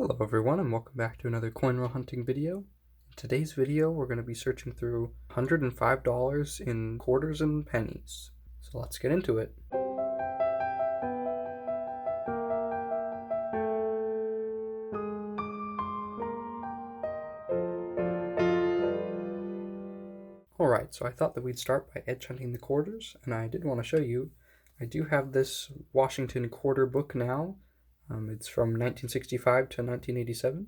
Hello everyone and welcome back to another coin roll hunting video. In today's video we're going to be searching through $105 in quarters and pennies. So let's get into it. Alright, so I thought that we'd start by edge hunting the quarters, and I did want to show you, I do have this Washington quarter book now. It's from 1965 to 1987.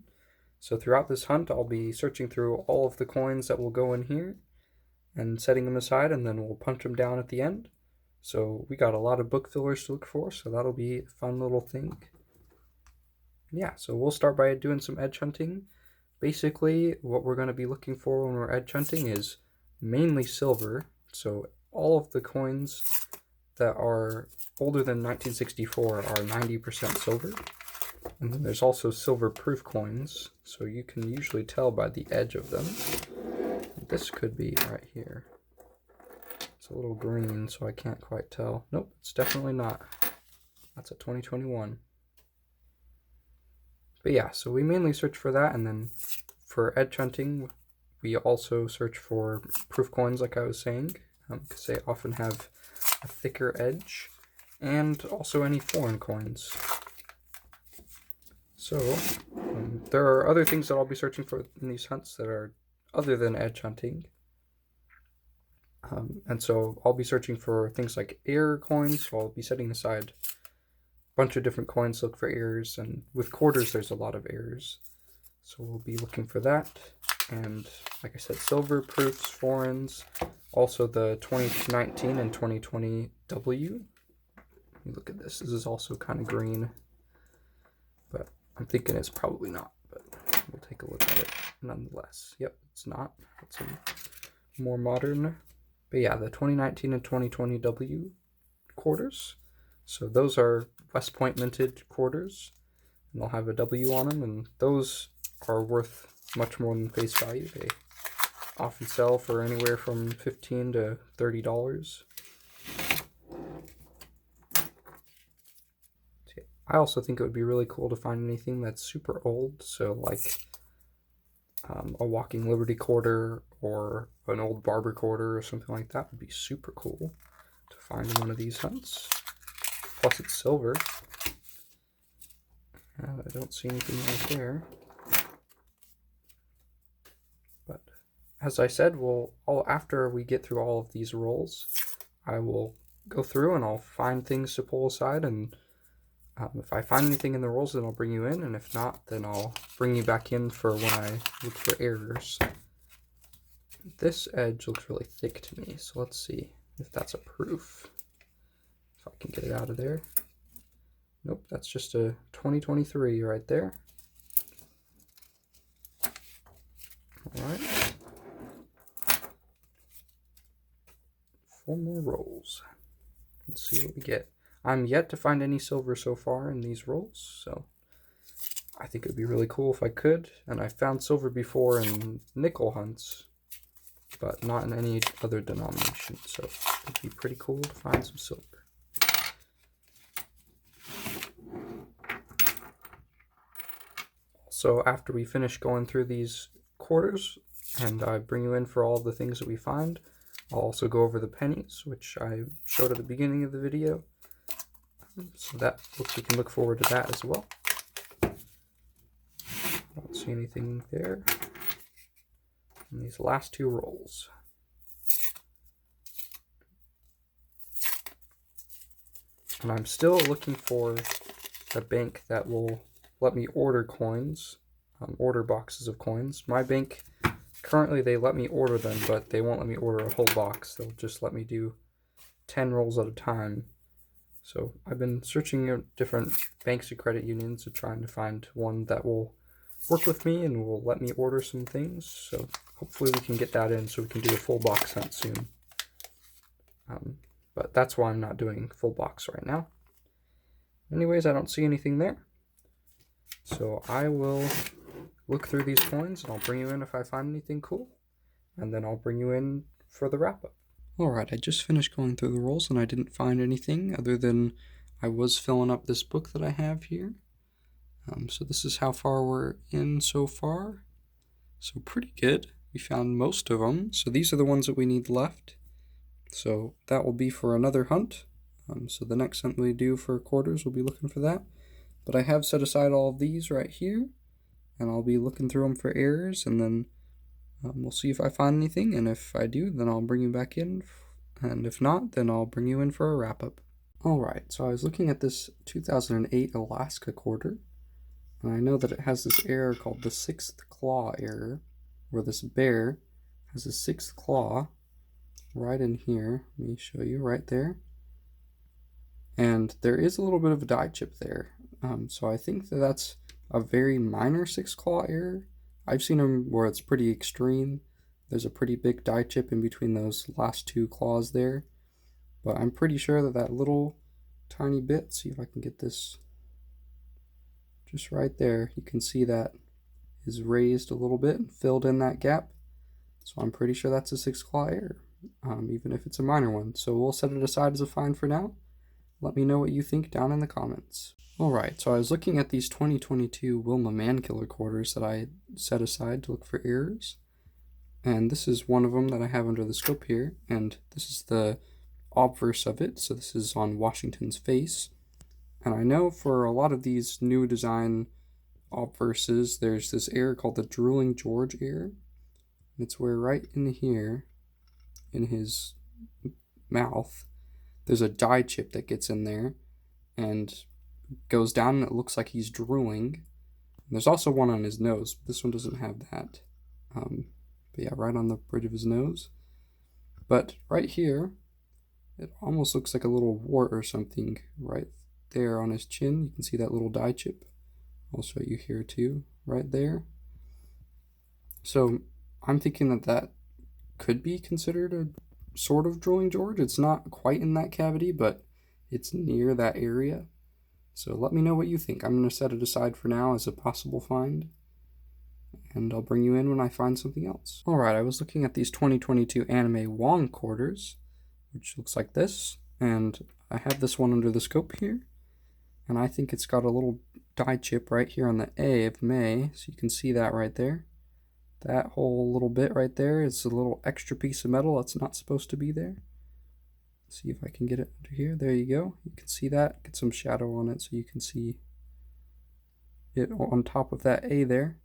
So throughout this hunt, I'll be searching through all of the coins that will go in here and setting them aside, and then we'll punch them down at the end. So we got a lot of book fillers to look for, so that'll be a fun little thing. Yeah, so we'll start by doing some edge hunting. Basically, what we're going to be looking for when we're edge hunting is mainly silver. So all of the coins that are older than 1964 are 90% silver. And then there's also silver proof coins, so you can usually tell by the edge of them. This could be right here. It's a little green, so I can't quite tell. Nope, it's definitely not. That's a 2021. But yeah, so we mainly search for that, and then for edge hunting, we also search for proof coins, like I was saying, because they often have a thicker edge, and also any foreign coins. So, there are other things that I'll be searching for in these hunts that are other than edge hunting. And so I'll be searching for things like error coins, so I'll be setting aside a bunch of different coins to look for errors, and with quarters there's a lot of errors. So we'll be looking for that, and like I said, silver, proofs, foreigns, also the 2019 and 2020 W. Let me look at this, this is also kind of green, but I'm thinking it's probably not, but we'll take a look at it nonetheless. Yep, it's not. It's a more modern. But yeah, the 2019 and 2020 W quarters. So those are West Point minted quarters, and they'll have a W on them, and those are worth much more than face value. They often sell for anywhere from $15 to $30. I also think it would be really cool to find anything that's super old, so like a Walking Liberty quarter or an old Barber quarter or something like that would be super cool to find in one of these hunts. Plus it's silver. I don't see anything right there. But as I said, after we get through all of these rolls, I will go through and I'll find things to pull aside, and if I find anything in the rolls, then I'll bring you in, and if not, then I'll bring you back in for when I look for errors. This edge looks really thick to me, so let's see if that's a proof. If I can get it out of there. Nope, that's just a 2023 right there. Alright. 4 more rolls. Let's see what we get. I'm yet to find any silver so far in these rolls, so I think it would be really cool if I could. And I found silver before in nickel hunts, but not in any other denomination, so it'd be pretty cool to find some silver. So after we finish going through these quarters, and I bring you in for all the things that we find, I'll also go over the pennies, which I showed at the beginning of the video. So we can look forward to that as well. Don't see anything there in these last 2 rolls. And I'm still looking for a bank that will let me order coins, order boxes of coins. My bank, currently they let me order them, but they won't let me order a whole box. They'll just let me do 10 rolls at a time. So I've been searching at different banks and credit unions and trying to find one that will work with me and will let me order some things. So hopefully we can get that in so we can do a full box hunt soon. But that's why I'm not doing full box right now. Anyways, I don't see anything there. So I will look through these coins and I'll bring you in if I find anything cool. And then I'll bring you in for the wrap up. Alright, I just finished going through the rolls and I didn't find anything other than I was filling up this book that I have here. So this is how far we're in so far. So pretty good. We found most of them. So these are the ones that we need left. So that will be for another hunt. So the next hunt we do for quarters, we'll be looking for that. But I have set aside all of these right here, and I'll be looking through them for errors, and then we'll see if I find anything, and if I do, then I'll bring you back in, and if not, then I'll bring you in for a wrap-up. Alright, so I was looking at this 2008 Alaska quarter, and I know that it has this error called the sixth claw error, where this bear has a sixth claw right in here. Let me show you right there. And there is a little bit of a die chip there. So I think that that's a very minor sixth claw error. I've seen them where it's pretty extreme. There's a pretty big die chip in between those last two claws there. But I'm pretty sure that that little tiny bit, see if I can get this just right there, you can see that is raised a little bit and filled in that gap. So I'm pretty sure that's a sixth claw error, even if it's a minor one. So we'll set it aside as a fine for now. Let me know what you think down in the comments. Alright, so I was looking at these 2022 Wilma Mankiller quarters that I set aside to look for errors. And this is one of them that I have under the scope here. And this is the obverse of it. So this is on Washington's face. And I know for a lot of these new design obverses, there's this error called the Drooling George error. It's where right in here, in his mouth, there's a die chip that gets in there and goes down and it looks like he's drooling. And there's also one on his nose, but this one doesn't have that. But yeah, right on the bridge of his nose. But right here, it almost looks like a little wart or something right there on his chin. You can see that little die chip. I'll show you here too, right there. So I'm thinking that that could be considered a sort of drooling George. It's not quite in that cavity, but it's near that area. So let me know what you think. I'm going to set it aside for now as a possible find, and I'll bring you in when I find something else. Alright, I was looking at these 2022 Anime Wong quarters, which looks like this, and I have this one under the scope here, and I think it's got a little die chip right here on the A of May, so you can see that right there. That whole little bit right there is a little extra piece of metal that's not supposed to be there. See if I can get it under here. There you go. You can see that. Get some shadow on it so you can see it on top of that A there.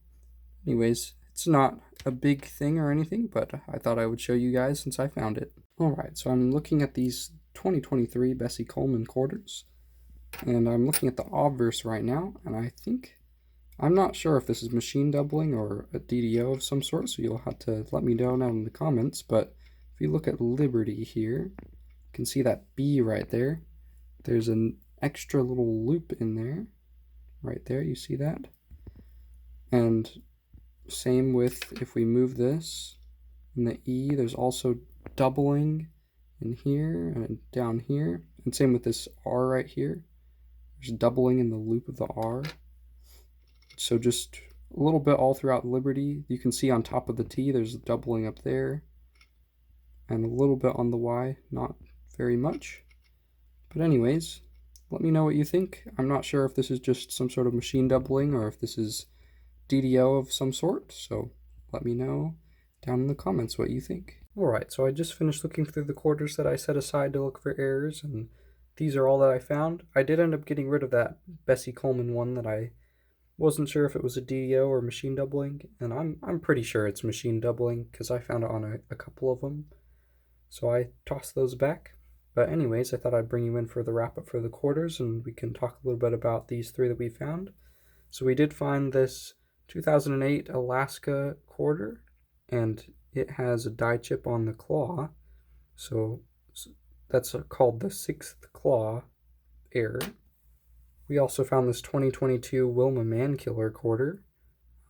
Anyways, it's not a big thing or anything, but I thought I would show you guys since I found it. Alright, so I'm looking at these 2023 Bessie Coleman quarters, and I'm looking at the obverse right now, and I'm not sure if this is machine doubling or a DDO of some sort, so you'll have to let me know down in the comments, but if you look at Liberty here, you can see that B right there. There's an extra little loop in there, right there, you see that? And same with if we move this, in the E, there's also doubling in here and down here, and same with this R right here. There's doubling in the loop of the R. So just a little bit all throughout Liberty. You can see on top of the T, there's doubling up there, and a little bit on the Y, not very much. But anyways, let me know what you think. I'm not sure if this is just some sort of machine doubling or if this is DDO of some sort, so let me know down in the comments what you think. Alright, so I just finished looking through the quarters that I set aside to look for errors, and these are all that I found. I did end up getting rid of that Bessie Coleman one that I wasn't sure if it was a DDO or machine doubling, and I'm pretty sure it's machine doubling because I found it on a couple of them. So I tossed those back. But anyways, I thought I'd bring you in for the wrap-up for the quarters, and we can talk a little bit about these three that we found. So we did find this 2008 Alaska quarter, and it has a die chip on the claw. So that's called the sixth claw error. We also found this 2022 Wilma Mankiller quarter,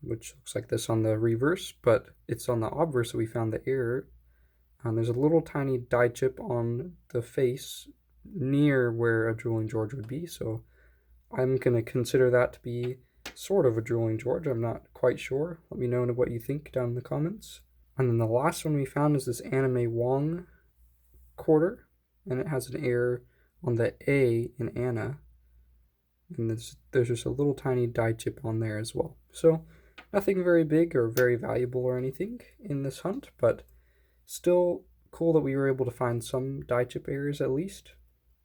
which looks like this on the reverse, but it's on the obverse that we found the error. There's a little tiny die chip on the face near where a drooling George would be, so I'm going to consider that to be sort of a drooling George. I'm not quite sure. Let me know what you think down in the comments. And then the last one we found is this Anime Wong quarter, and it has an error on the A in Anna. and there's just a little tiny die chip on there as well. So nothing very big or very valuable or anything in this hunt, but still cool that we were able to find some die chip errors at least.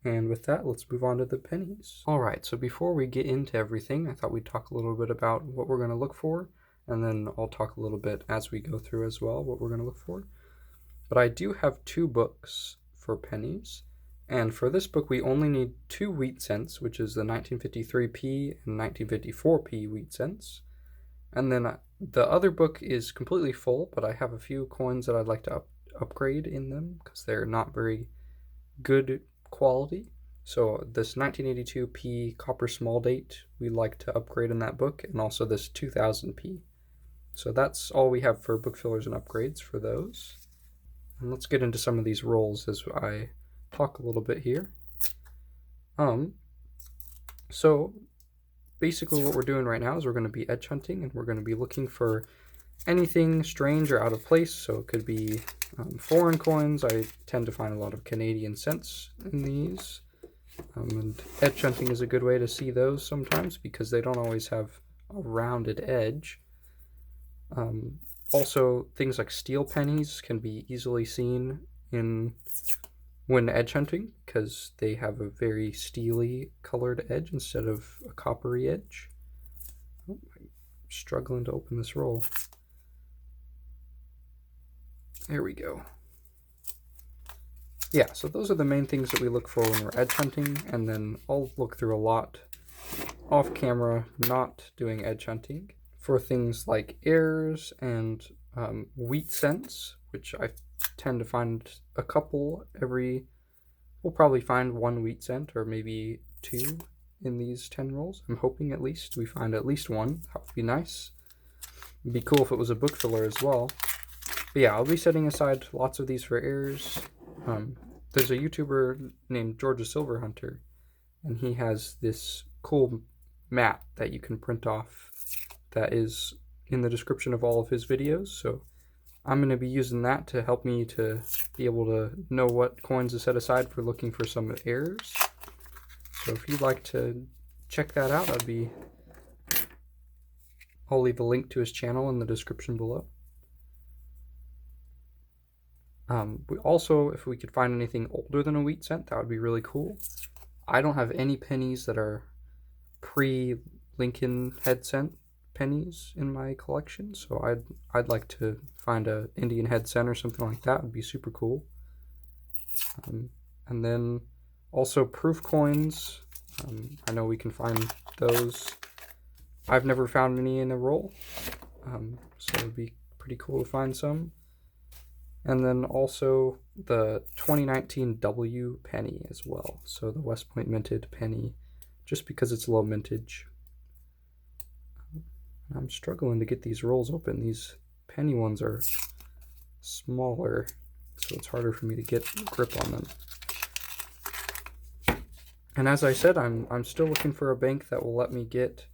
And with that, let's move on to the pennies. Alright, so before we get into everything, I thought we'd talk a little bit about what we're going to look for, and then I'll talk a little bit as we go through as well what we're going to look for. But I do have 2 books for pennies, and for this book we only need 2 wheat cents, which is the 1953p and 1954p wheat cents. And then the other book is completely full, but I have a few coins that I'd like to upgrade in them because they're not very good quality. So this 1982p copper small date we'd like to upgrade in that book, and also this 2000p. So that's all we have for book fillers and upgrades for those. And let's get into some of these rolls as I talk a little bit here. So basically what we're doing right now is we're going to be edge hunting, and we're going to be looking for anything strange or out of place. So it could be foreign coins. I tend to find a lot of Canadian cents in these. And edge hunting is a good way to see those sometimes because they don't always have a rounded edge. Also, things like steel pennies can be easily seen when edge hunting because they have a very steely colored edge instead of a coppery edge. Oh, I'm struggling to open this roll. There we go. Yeah, so those are the main things that we look for when we're edge hunting, and then I'll look through a lot off camera, not doing edge hunting, for things like errors and wheat cents, which I tend to find a couple we'll probably find 1 wheat cent or maybe 2 in these 10 rolls. I'm hoping at least we find at least 1. That would be nice. It'd be cool if it was a book filler as well. But yeah, I'll be setting aside lots of these for errors. There's a YouTuber named Georgia Silverhunter, and he has this cool map that you can print off that is in the description of all of his videos. So I'm going to be using that to help me to be able to know what coins to set aside for looking for some errors. So if you'd like to check that out, I'll leave a link to his channel in the description below. We also, if we could find anything older than a wheat cent, that would be really cool. I don't have any pennies that are pre-Lincoln head cent pennies in my collection, so I'd like to find a Indian head cent or something like that. Would be super cool. And then also proof coins. I know we can find those. I've never found any in a roll, so it'd be pretty cool to find some. And then also the 2019 W penny as well. So the West Point minted penny, just because it's low mintage. I'm struggling to get these rolls open. These penny ones are smaller, so it's harder for me to get a grip on them. And as I said, I'm still looking for a bank that will let me get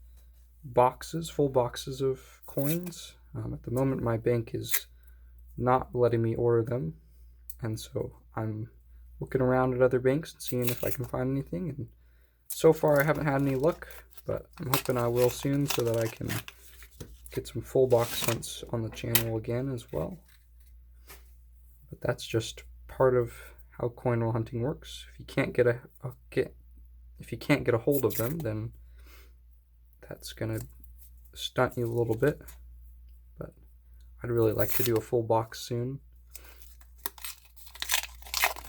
full boxes of coins. At the moment, my bank is not letting me order them, and so I'm looking around at other banks and seeing if I can find anything, and so far I haven't had any luck, but I'm hoping I will soon so that I can get some full box cents on the channel again as well. But that's just part of how coin roll hunting works. If you can't get a hold of them, then that's gonna stunt you a little bit. But I'd really like to do a full box soon.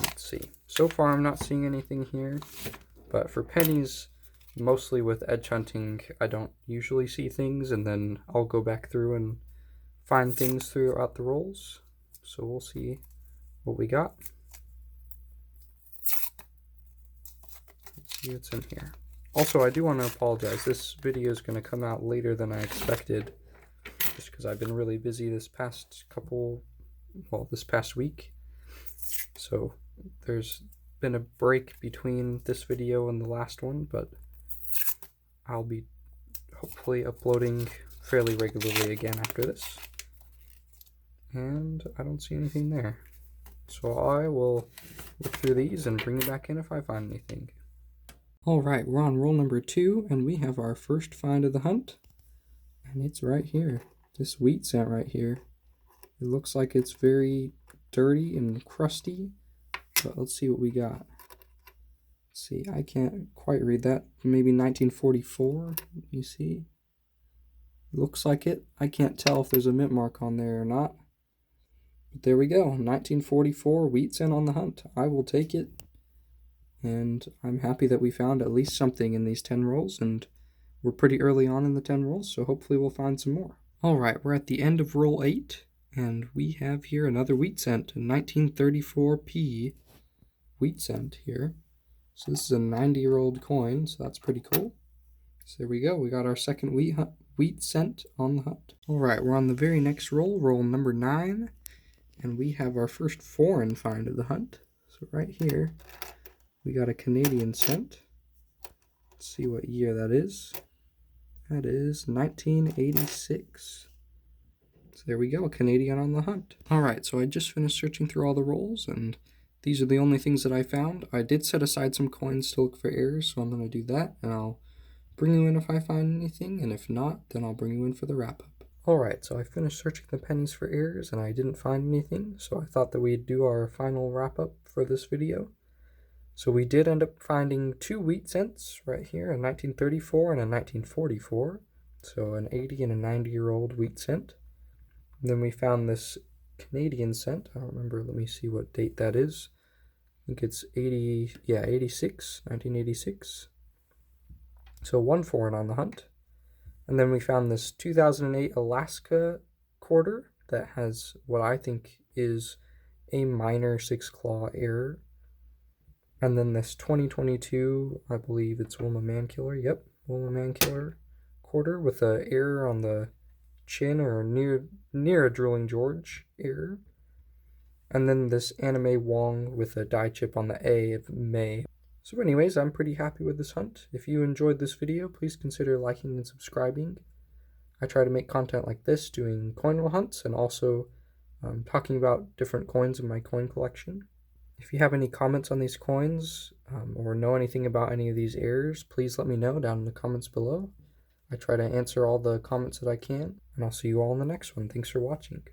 Let's see. So far I'm not seeing anything here, but for pennies, mostly with edge hunting, I don't usually see things, and then I'll go back through and find things throughout the rolls. So we'll see what we got. Let's see what's in here. Also, I do want to apologize. This video is going to come out later than I expected, just because I've been really busy this past week. So there's been a break between this video and the last one, but I'll be hopefully uploading fairly regularly again after this. And I don't see anything there. So I will look through these and bring you back in if I find anything. All right, we're on roll number 2, and we have our first find of the hunt. And it's right here, this wheat cent right here. It looks like it's very dirty and crusty, but let's see what we got. Let's see, I can't quite read that. Maybe 1944, you see? Looks like it. I can't tell if there's a mint mark on there or not. But there we go, 1944 wheat cent on the hunt. I will take it. And I'm happy that we found at least something in these 10 rolls, and we're pretty early on in the 10 rolls, so hopefully we'll find some more. All right, we're at the end of roll 8, and we have here another wheat cent, a 1934p wheat cent here. So this is a 90-year-old coin, so that's pretty cool. So there we go, we got our second wheat cent on the hunt. All right, we're on the very next roll, roll number 9, and we have our first foreign find of the hunt. So right here, we got a Canadian cent. Let's see what year that is. That is 1986. So there we go, a Canadian on the hunt. All right, so I just finished searching through all the rolls, and these are the only things that I found. I did set aside some coins to look for errors, so I'm going to do that, and I'll bring you in if I find anything, and if not, then I'll bring you in for the wrap-up. All right, so I finished searching the pennies for errors, and I didn't find anything, so I thought that we'd do our final wrap-up for this video. So we did end up finding 2 wheat cents right here, a 1934 and a 1944. So an 80 and a 90-year-old wheat cent. And then we found this Canadian cent. I don't remember, let me see what date that is. I think it's 1986. So 1 foreign on the hunt. And then we found this 2008 Alaska quarter that has what I think is a minor 6-claw error. And then this 2022, I believe it's Wilma Mankiller. Yep, Wilma Mankiller quarter with an error on the chin or near a Drilling George error. And then this Anime Wong with a die chip on the A of May. So anyways, I'm pretty happy with this hunt. If you enjoyed this video, please consider liking and subscribing. I try to make content like this, doing coin roll hunts and also talking about different coins in my coin collection. If you have any comments on these coins or know anything about any of these errors, please let me know down in the comments below. I try to answer all the comments that I can, and I'll see you all in the next one. Thanks for watching.